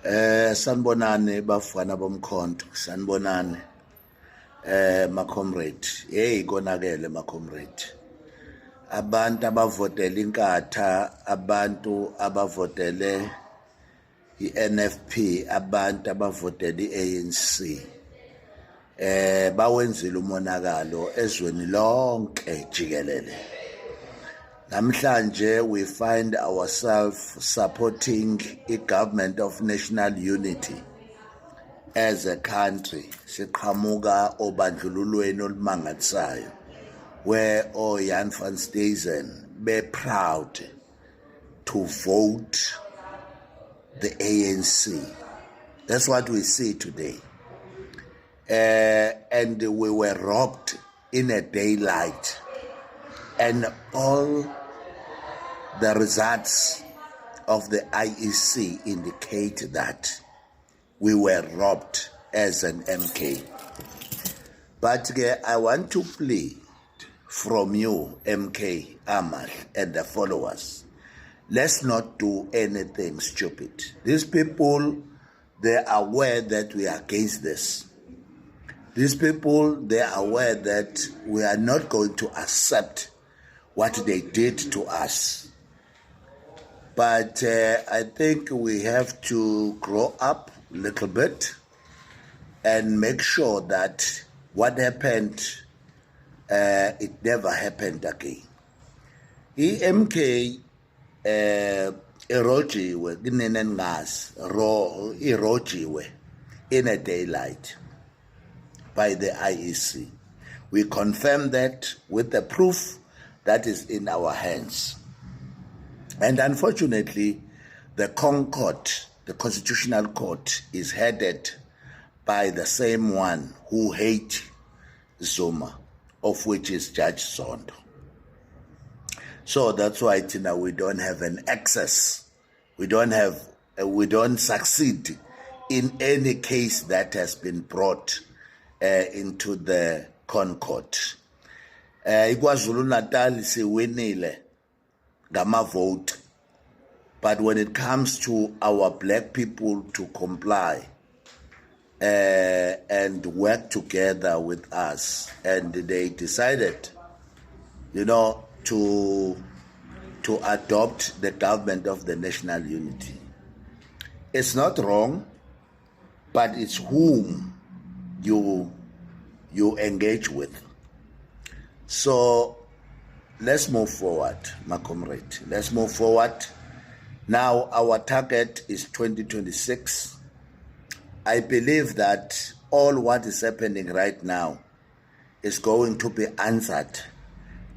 Sanibonani bafana bomkhonto, sanibonani ma comrade. Hey konakele ma comrade. Abantu abavotela inkatha, abantu abavotele iNFP, abantu abavotela iANC bawenzile umonakalo ezweni lonke jikelele. Namhlanje we find ourselves supporting a government of national unity as a country. Siqhamuka obandlululweni olumangalisayo where Jan van Stazen be proud to vote the ANC. That's what we see today. And we were robbed in a daylight, and all the results of the IEC indicate that we were robbed as an MK. But I want to plead from you, MK, Amal, and the followers. Let's not do anything stupid. These people, they are aware that we are against this. These people, they are aware that we are not going to accept what they did to us. But I think we have to grow up a little bit and make sure that what happened, it never happened again. EMK erojiwe kinenengas erojiwe in a daylight by the IEC. We confirm that with the proof that is in our hands. And unfortunately, the Concord, the Constitutional Court, is headed by the same one who hates Zuma, of which is Judge Zondo. So that's why we don't have an access. We don't succeed in any case that has been brought into the Concord. KwaZulu Natal siwinile ngama vote, but when it comes to our black people to comply and work together with us, and they decided, to adopt the government of the national unity. It's not wrong, but it's whom you engage with. So let's move forward, my comrade. Let's move forward. Now our target is 2026. I believe that all what is happening right now is going to be answered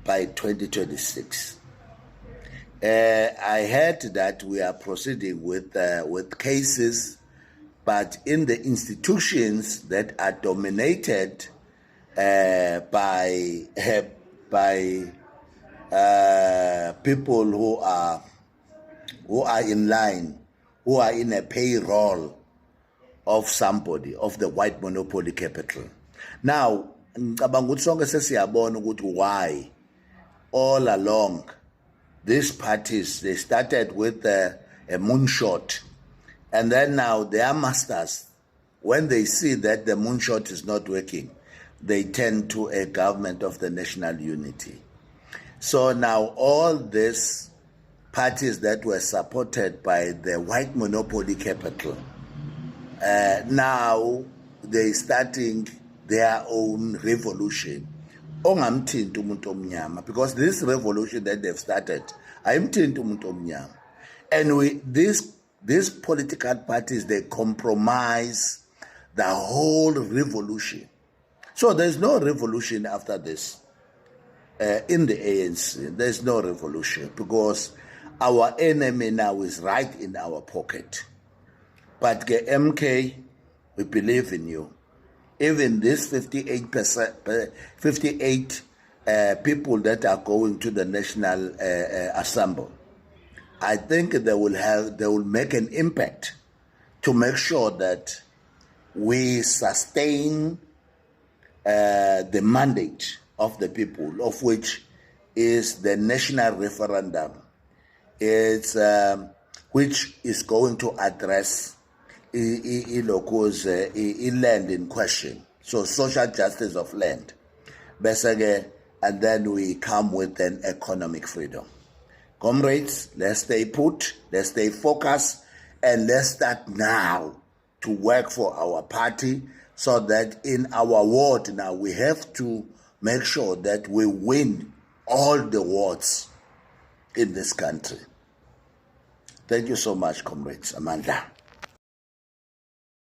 by 2026. I heard that we are proceeding with cases, but in the institutions that are dominated by people who are in line, who are in a payroll of somebody, of the white monopoly capital. Now, why all along these parties, they started with a moonshot, and then now their masters, when they see that the moonshot is not working, they turn to a government of the national unity. So now all these parties that were supported by the white monopoly capital, now they're starting their own revolution. Because this revolution that they've started, and these political parties, they compromise the whole revolution. So there's no revolution after this. In the ANC, there's no revolution because our enemy now is right in our pocket. But MK, we believe in you. Even this 58 people that are going to the National Assembly, I think they will make an impact to make sure that we sustain the mandate of the people, of which is the national referendum, which is going to address land in question. So social justice of land. And then we come with an economic freedom. Comrades, let's stay put, let's stay focused, and let's start now to work for our party so that in our ward now we have to make sure that we win all the wards in this country. Thank you so much, comrades. Amanda.